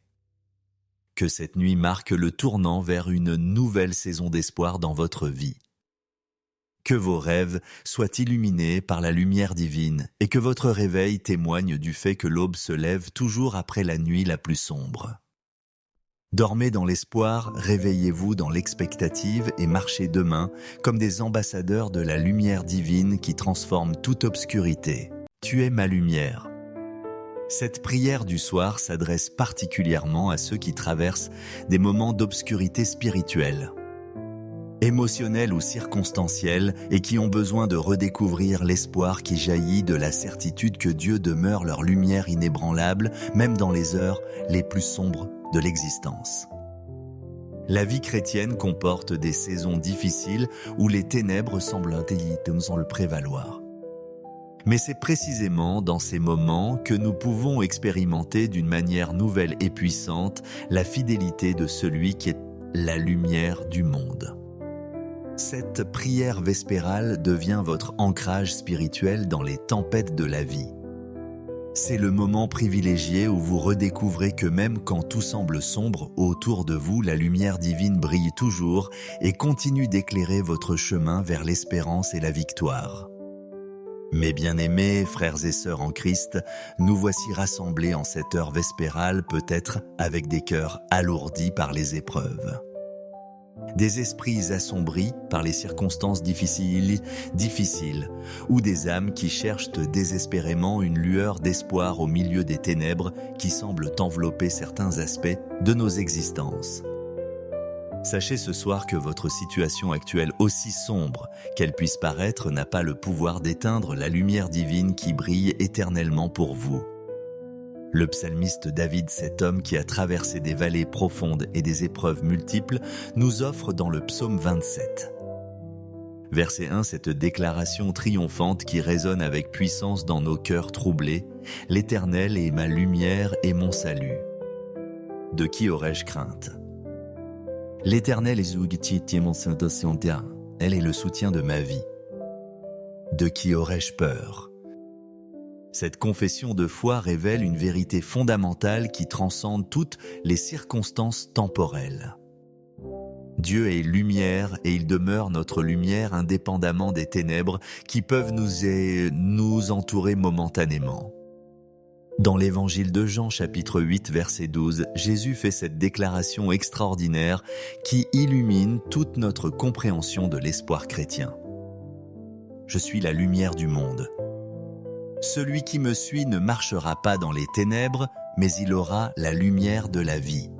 Que cette nuit marque le tournant vers une nouvelle saison d'espoir dans votre vie. Que vos rêves soient illuminés par la lumière divine et que votre réveil témoigne du fait que l'aube se lève toujours après la nuit la plus sombre. Dormez dans l'espoir, réveillez-vous dans l'expectative et marchez demain comme des ambassadeurs de la lumière divine qui transforme toute obscurité. Tu es ma lumière. Cette prière du soir s'adresse particulièrement à ceux qui traversent des moments d'obscurité spirituelle, émotionnelle ou circonstancielle, et qui ont besoin de redécouvrir l'espoir qui jaillit de la certitude que Dieu demeure leur lumière inébranlable, même dans les heures les plus sombres de l'existence. La vie chrétienne comporte des saisons difficiles où les ténèbres semblent le prévaloir. Mais c'est précisément dans ces moments que nous pouvons expérimenter d'une manière nouvelle et puissante la fidélité de celui qui est la lumière du monde. Cette prière vespérale devient votre ancrage spirituel dans les tempêtes de la vie. C'est le moment privilégié où vous redécouvrez que même quand tout semble sombre autour de vous, la lumière divine brille toujours et continue d'éclairer votre chemin vers l'espérance et la victoire. Mes bien-aimés frères et sœurs en Christ, nous voici rassemblés en cette heure vespérale, peut-être avec des cœurs alourdis par les épreuves. Des esprits assombris par les circonstances difficiles, ou des âmes qui cherchent désespérément une lueur d'espoir au milieu des ténèbres qui semblent envelopper certains aspects de nos existences. Sachez ce soir que votre situation actuelle, aussi sombre qu'elle puisse paraître, n'a pas le pouvoir d'éteindre la lumière divine qui brille éternellement pour vous. Le psalmiste David, cet homme qui a traversé des vallées profondes et des épreuves multiples, nous offre dans le psaume 27. Verset 1, cette déclaration triomphante qui résonne avec puissance dans nos cœurs troublés. « L'Éternel est ma lumière et mon salut. De qui aurais-je crainte ? L'Éternel est elle est le soutien de ma vie. De qui aurais-je peur ? » Cette confession de foi révèle une vérité fondamentale qui transcende toutes les circonstances temporelles. Dieu est lumière et il demeure notre lumière indépendamment des ténèbres qui peuvent nous entourer momentanément. Dans l'évangile de Jean, chapitre 8, verset 12, Jésus fait cette déclaration extraordinaire qui illumine toute notre compréhension de l'espoir chrétien. « Je suis la lumière du monde. Celui qui me suit ne marchera pas dans les ténèbres, mais il aura la lumière de la vie. »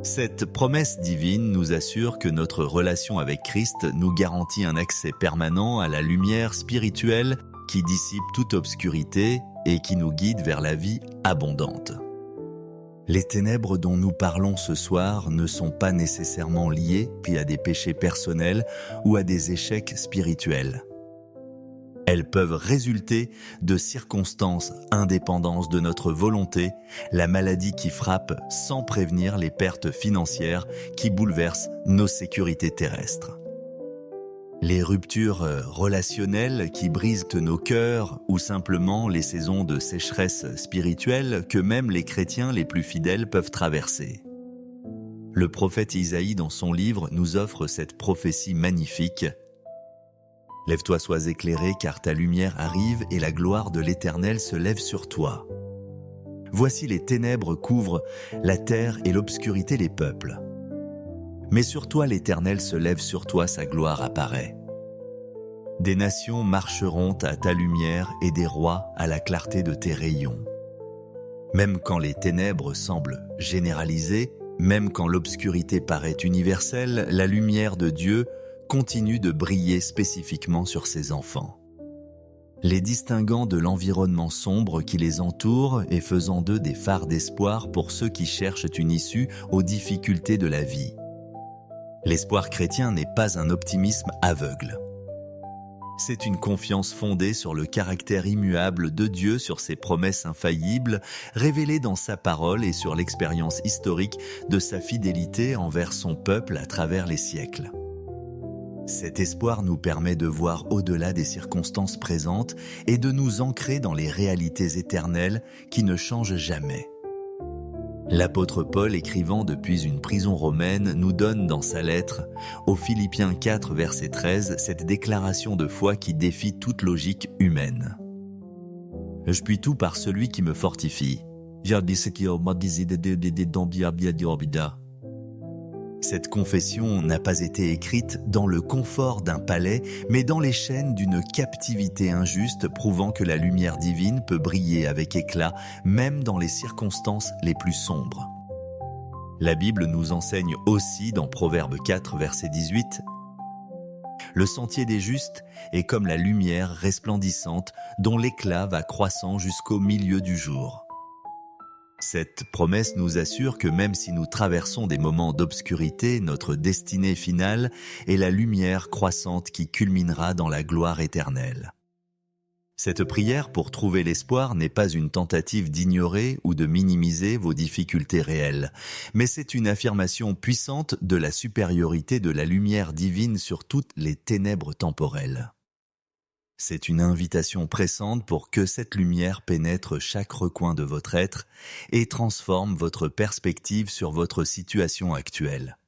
Cette promesse divine nous assure que notre relation avec Christ nous garantit un accès permanent à la lumière spirituelle qui dissipe toute obscurité et qui nous guide vers la vie abondante. Les ténèbres dont nous parlons ce soir ne sont pas nécessairement liées à des péchés personnels ou à des échecs spirituels. Elles peuvent résulter de circonstances indépendantes de notre volonté, la maladie qui frappe sans prévenir, les pertes financières qui bouleversent nos sécurités terrestres. Les ruptures relationnelles qui brisent nos cœurs ou simplement les saisons de sécheresse spirituelle que même les chrétiens les plus fidèles peuvent traverser. Le prophète Isaïe, dans son livre, nous offre cette prophétie magnifique. « Lève-toi, sois éclairé, car ta lumière arrive et la gloire de l'Éternel se lève sur toi. Voici les ténèbres couvrent la terre et l'obscurité les peuples. Mais sur toi l'Éternel se lève, sur toi sa gloire apparaît. Des nations marcheront à ta lumière et des rois à la clarté de tes rayons. Même quand les ténèbres semblent généralisées, Même quand l'obscurité paraît universelle, la lumière de Dieu continue de briller spécifiquement sur ses enfants, les distinguant de l'environnement sombre qui les entoure et faisant d'eux des phares d'espoir pour ceux qui cherchent une issue aux difficultés de la vie. L'espoir chrétien n'est pas un optimisme aveugle. C'est une confiance fondée sur le caractère immuable de Dieu, sur ses promesses infaillibles, révélées dans sa parole et sur l'expérience historique de sa fidélité envers son peuple à travers les siècles. Cet espoir nous permet de voir au-delà des circonstances présentes et de nous ancrer dans les réalités éternelles qui ne changent jamais. L'apôtre Paul, écrivant depuis une prison romaine, nous donne dans sa lettre, aux Philippiens 4, verset 13, cette déclaration de foi qui défie toute logique humaine. « Je puis tout par celui qui me fortifie. » Cette confession n'a pas été écrite dans le confort d'un palais, mais dans les chaînes d'une captivité injuste, prouvant que la lumière divine peut briller avec éclat, même dans les circonstances les plus sombres. La Bible nous enseigne aussi dans Proverbe 4, verset 18, « Le sentier des justes est comme la lumière resplendissante dont l'éclat va croissant jusqu'au milieu du jour. » Cette promesse nous assure que même si nous traversons des moments d'obscurité, notre destinée finale est la lumière croissante qui culminera dans la gloire éternelle. Cette prière pour trouver l'espoir n'est pas une tentative d'ignorer ou de minimiser vos difficultés réelles, mais c'est une affirmation puissante de la supériorité de la lumière divine sur toutes les ténèbres temporelles. C'est une invitation pressante pour que cette lumière pénètre chaque recoin de votre être et transforme votre perspective sur votre situation actuelle.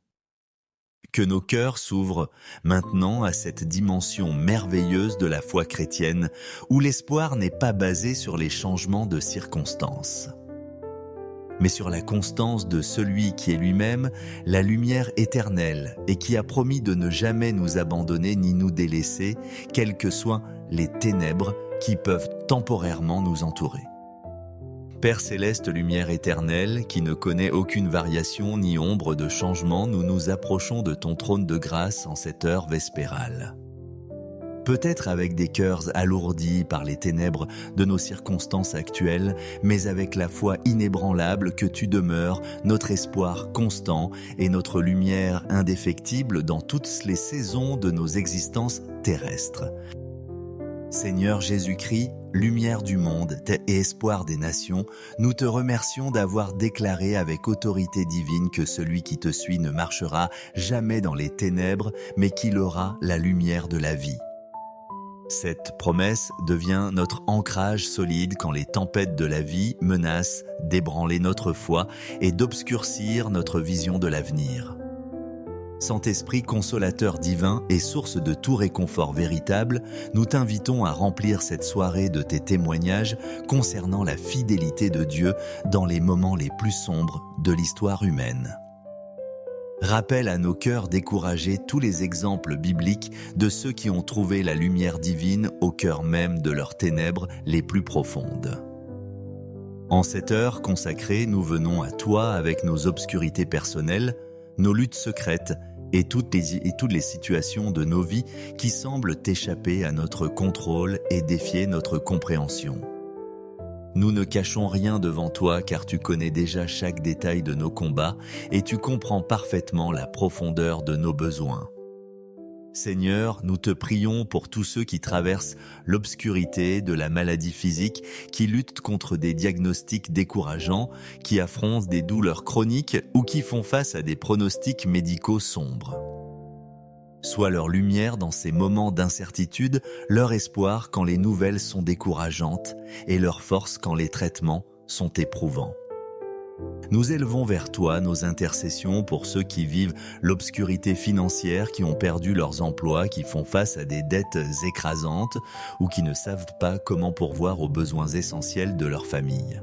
Que nos cœurs s'ouvrent maintenant à cette dimension merveilleuse de la foi chrétienne où l'espoir n'est pas basé sur les changements de circonstances, mais sur la constance de celui qui est lui-même la lumière éternelle et qui a promis de ne jamais nous abandonner ni nous délaisser, quelles que soient les ténèbres qui peuvent temporairement nous entourer. Père céleste, lumière éternelle, qui ne connaît aucune variation ni ombre de changement, nous nous approchons de ton trône de grâce en cette heure vespérale. Peut-être avec des cœurs alourdis par les ténèbres de nos circonstances actuelles, mais avec la foi inébranlable que tu demeures, notre espoir constant et notre lumière indéfectible dans toutes les saisons de nos existences terrestres. Seigneur Jésus-Christ, lumière du monde et espoir des nations, nous te remercions d'avoir déclaré avec autorité divine que celui qui te suit ne marchera jamais dans les ténèbres, mais qu'il aura la lumière de la vie. Cette promesse devient notre ancrage solide quand les tempêtes de la vie menacent d'ébranler notre foi et d'obscurcir notre vision de l'avenir. Saint-Esprit consolateur divin et source de tout réconfort véritable, nous t'invitons à remplir cette soirée de tes témoignages concernant la fidélité de Dieu dans les moments les plus sombres de l'histoire humaine. Rappelle à nos cœurs découragés tous les exemples bibliques de ceux qui ont trouvé la lumière divine au cœur même de leurs ténèbres les plus profondes. En cette heure consacrée, nous venons à toi avec nos obscurités personnelles, nos luttes secrètes et toutes les situations de nos vies qui semblent échapper à notre contrôle et défier notre compréhension. Nous ne cachons rien devant toi car tu connais déjà chaque détail de nos combats et tu comprends parfaitement la profondeur de nos besoins. Seigneur, nous te prions pour tous ceux qui traversent l'obscurité de la maladie physique, qui luttent contre des diagnostics décourageants, qui affrontent des douleurs chroniques ou qui font face à des pronostics médicaux sombres. Sois leur lumière dans ces moments d'incertitude, leur espoir quand les nouvelles sont décourageantes et leur force quand les traitements sont éprouvants. Nous élevons vers toi nos intercessions pour ceux qui vivent l'obscurité financière, qui ont perdu leurs emplois, qui font face à des dettes écrasantes ou qui ne savent pas comment pourvoir aux besoins essentiels de leur famille.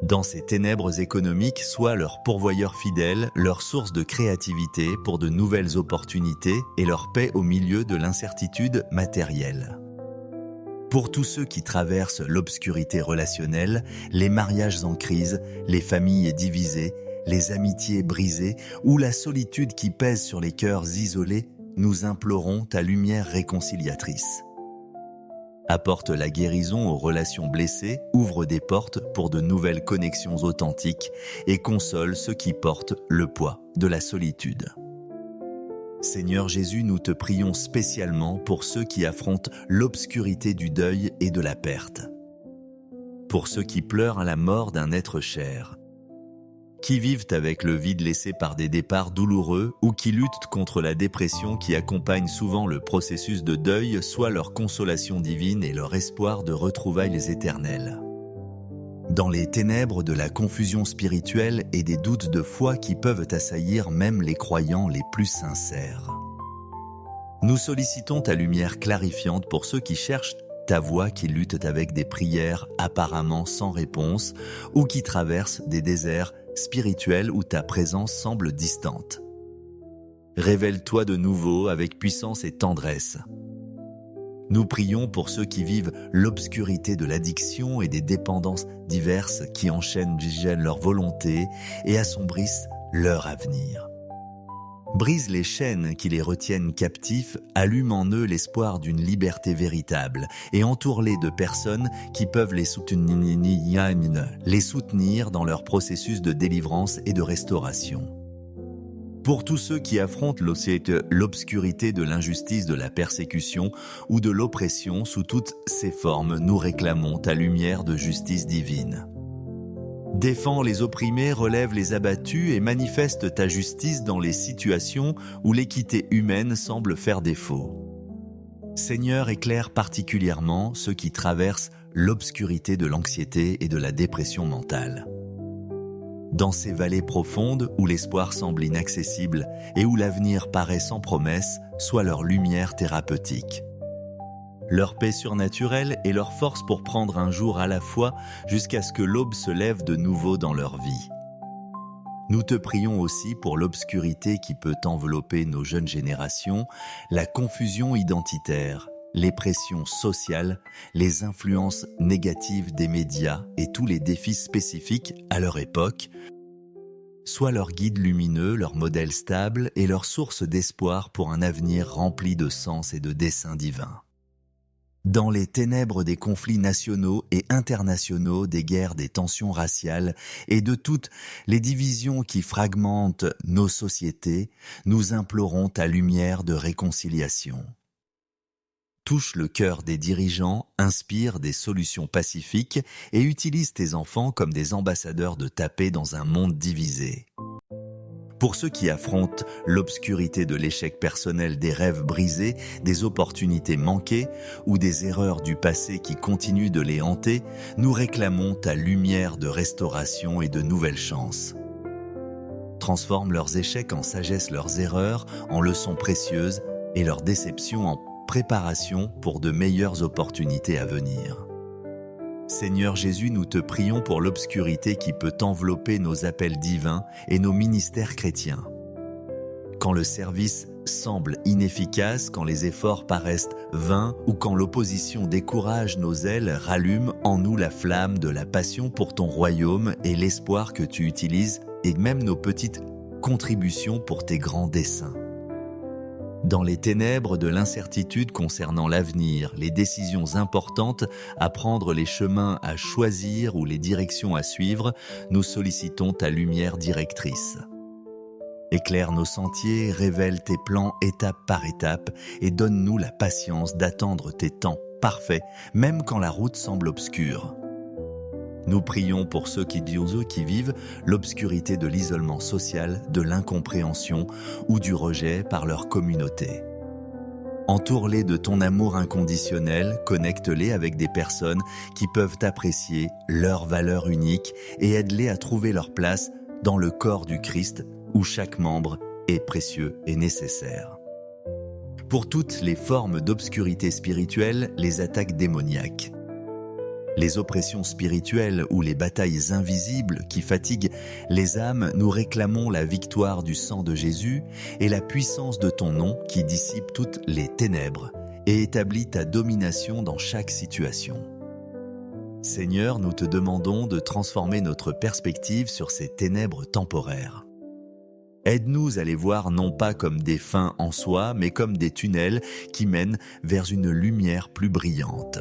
Dans ces ténèbres économiques, sois leur pourvoyeur fidèle, leur source de créativité pour de nouvelles opportunités et leur paix au milieu de l'incertitude matérielle. Pour tous ceux qui traversent l'obscurité relationnelle, les mariages en crise, les familles divisées, les amitiés brisées ou la solitude qui pèse sur les cœurs isolés, nous implorons ta lumière réconciliatrice. Apporte la guérison aux relations blessées, ouvre des portes pour de nouvelles connexions authentiques et console ceux qui portent le poids de la solitude. Seigneur Jésus, nous te prions spécialement pour ceux qui affrontent l'obscurité du deuil et de la perte. Pour ceux qui pleurent à la mort d'un être cher, qui vivent avec le vide laissé par des départs douloureux ou qui luttent contre la dépression qui accompagne souvent le processus de deuil, soit leur consolation divine et leur espoir de retrouvailles éternelles. Dans les ténèbres de la confusion spirituelle et des doutes de foi qui peuvent assaillir même les croyants les plus sincères, nous sollicitons ta lumière clarifiante pour ceux qui cherchent ta voix, qui luttent avec des prières apparemment sans réponse ou qui traversent des déserts spirituels où ta présence semble distante. Révèle-toi de nouveau avec puissance et tendresse. Nous prions pour ceux qui vivent l'obscurité de l'addiction et des dépendances diverses qui enchaînent leur volonté et assombrissent leur avenir. Brise les chaînes qui les retiennent captifs, allume en eux l'espoir d'une liberté véritable et entoure-les de personnes qui peuvent les soutenir dans leur processus de délivrance et de restauration. Pour tous ceux qui affrontent l'obscurité de l'injustice, de la persécution ou de l'oppression sous toutes ses formes, nous réclamons ta lumière de justice divine. Défends les opprimés, relève les abattus et manifeste ta justice dans les situations où l'équité humaine semble faire défaut. Seigneur, éclaire particulièrement ceux qui traversent l'obscurité de l'anxiété et de la dépression mentale. Dans ces vallées profondes où l'espoir semble inaccessible et où l'avenir paraît sans promesse, sois leur lumière thérapeutique. Leur paix surnaturelle et leur force pour prendre un jour à la fois jusqu'à ce que l'aube se lève de nouveau dans leur vie. Nous te prions aussi pour l'obscurité qui peut envelopper nos jeunes générations, la confusion identitaire, les pressions sociales, les influences négatives des médias et tous les défis spécifiques à leur époque. Sois leur guide lumineux, leur modèle stable et leur source d'espoir pour un avenir rempli de sens et de desseins divins. Dans les ténèbres des conflits nationaux et internationaux, des guerres, des tensions raciales et de toutes les divisions qui fragmentent nos sociétés, nous implorons ta lumière de réconciliation. Touche le cœur des dirigeants, inspire des solutions pacifiques et utilise tes enfants comme des ambassadeurs de ta paix dans un monde divisé. Pour ceux qui affrontent l'obscurité de l'échec personnel, des rêves brisés, des opportunités manquées ou des erreurs du passé qui continuent de les hanter, nous réclamons ta lumière de restauration et de nouvelles chances. Transforme leurs échecs en sagesse, leurs erreurs en leçons précieuses et leurs déceptions en préparation pour de meilleures opportunités à venir. Seigneur Jésus, nous te prions pour l'obscurité qui peut envelopper nos appels divins et nos ministères chrétiens. Quand le service semble inefficace, quand les efforts paraissent vains ou quand l'opposition décourage nos ailes, rallume en nous la flamme de la passion pour ton royaume et l'espoir que tu utilises et même nos petites contributions pour tes grands desseins. Dans les ténèbres de l'incertitude concernant l'avenir, les décisions importantes à prendre, les chemins à choisir ou les directions à suivre, nous sollicitons ta lumière directrice. Éclaire nos sentiers, révèle tes plans étape par étape et donne-nous la patience d'attendre tes temps parfaits, même quand la route semble obscure. Nous prions pour ceux qui vivent l'obscurité de l'isolement social, de l'incompréhension ou du rejet par leur communauté. Entoure-les de ton amour inconditionnel, connecte-les avec des personnes qui peuvent apprécier leurs valeurs uniques et aide-les à trouver leur place dans le corps du Christ où chaque membre est précieux et nécessaire. Pour toutes les formes d'obscurité spirituelle, les attaques démoniaques, les oppressions spirituelles ou les batailles invisibles qui fatiguent les âmes, nous réclamons la victoire du sang de Jésus et la puissance de ton nom qui dissipe toutes les ténèbres et établit ta domination dans chaque situation. Seigneur, nous te demandons de transformer notre perspective sur ces ténèbres temporaires. Aide-nous à les voir non pas comme des fins en soi, mais comme des tunnels qui mènent vers une lumière plus brillante.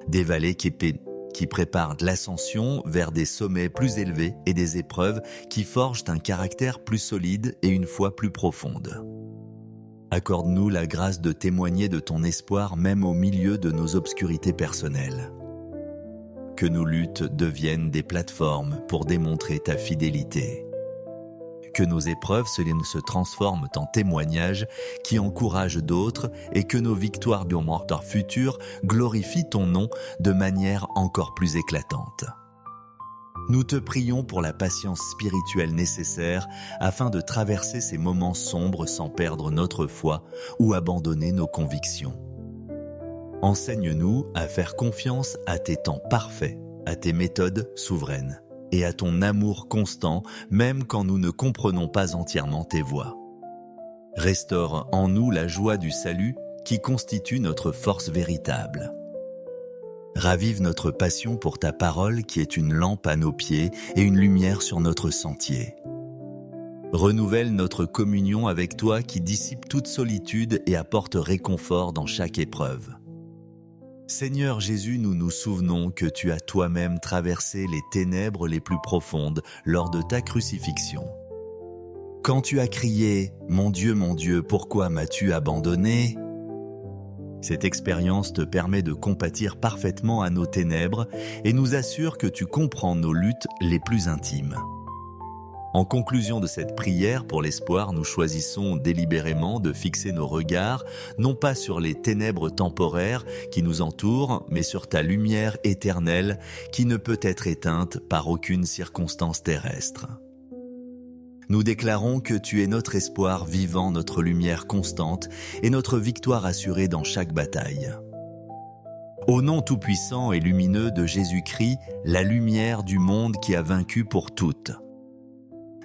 Des vallées qui préparent de l'ascension vers des sommets plus élevés et des épreuves qui forgent un caractère plus solide et une foi plus profonde. Accorde-nous la grâce de témoigner de ton espoir même au milieu de nos obscurités personnelles. Que nos luttes deviennent des plateformes pour démontrer ta fidélité. Que nos épreuves se transforment en témoignages qui encouragent d'autres et que nos victoires du monde futur glorifient ton nom de manière encore plus éclatante. Nous te prions pour la patience spirituelle nécessaire afin de traverser ces moments sombres sans perdre notre foi ou abandonner nos convictions. Enseigne-nous à faire confiance à tes temps parfaits, à tes méthodes souveraines et à ton amour constant, même quand nous ne comprenons pas entièrement tes voies. Restaure en nous la joie du salut qui constitue notre force véritable. Ravive notre passion pour ta parole qui est une lampe à nos pieds et une lumière sur notre sentier. Renouvelle notre communion avec toi qui dissipe toute solitude et apporte réconfort dans chaque épreuve. Seigneur Jésus, nous nous souvenons que tu as toi-même traversé les ténèbres les plus profondes lors de ta crucifixion. Quand tu as crié « Mon Dieu, pourquoi m'as-tu abandonné ?» Cette expérience te permet de compatir parfaitement à nos ténèbres et nous assure que tu comprends nos luttes les plus intimes. En conclusion de cette prière pour l'espoir, nous choisissons délibérément de fixer nos regards, non pas sur les ténèbres temporaires qui nous entourent, mais sur ta lumière éternelle qui ne peut être éteinte par aucune circonstance terrestre. Nous déclarons que tu es notre espoir vivant, notre lumière constante et notre victoire assurée dans chaque bataille. Au nom tout-puissant et lumineux de Jésus-Christ, la lumière du monde qui a vaincu pour toutes.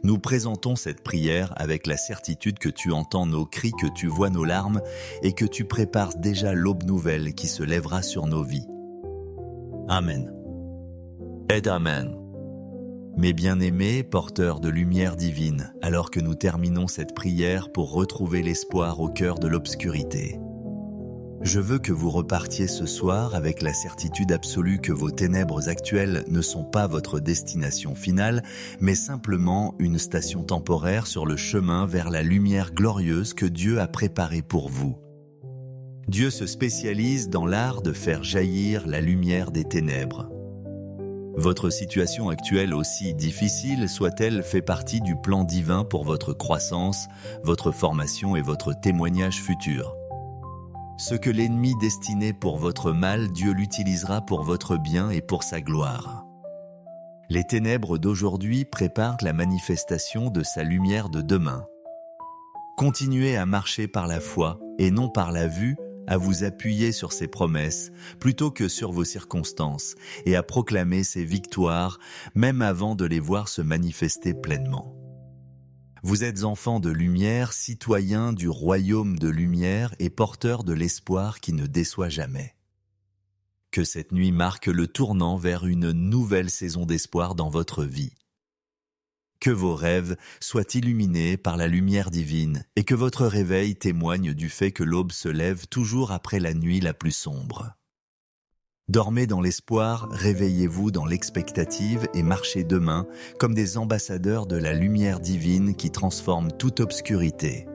Nous présentons cette prière avec la certitude que tu entends nos cris, que tu vois nos larmes et que tu prépares déjà l'aube nouvelle qui se lèvera sur nos vies. Amen. Et Amen. Mes bien-aimés, porteurs de lumière divine, alors que nous terminons cette prière pour retrouver l'espoir au cœur de l'obscurité. Je veux que vous repartiez ce soir avec la certitude absolue que vos ténèbres actuelles ne sont pas votre destination finale, mais simplement une station temporaire sur le chemin vers la lumière glorieuse que Dieu a préparée pour vous. Dieu se spécialise dans l'art de faire jaillir la lumière des ténèbres. Votre situation actuelle, aussi difficile soit-elle, fait partie du plan divin pour votre croissance, votre formation et votre témoignage futur. Ce que l'ennemi destinait pour votre mal, Dieu l'utilisera pour votre bien et pour sa gloire. Les ténèbres d'aujourd'hui préparent la manifestation de sa lumière de demain. Continuez à marcher par la foi et non par la vue, à vous appuyer sur ses promesses plutôt que sur vos circonstances et à proclamer ses victoires même avant de les voir se manifester pleinement. Vous êtes enfants de lumière, citoyens du royaume de lumière et porteurs de l'espoir qui ne déçoit jamais. Que cette nuit marque le tournant vers une nouvelle saison d'espoir dans votre vie. Que vos rêves soient illuminés par la lumière divine et que votre réveil témoigne du fait que l'aube se lève toujours après la nuit la plus sombre. Dormez dans l'espoir, réveillez-vous dans l'expectative et marchez demain comme des ambassadeurs de la lumière divine qui transforme toute obscurité.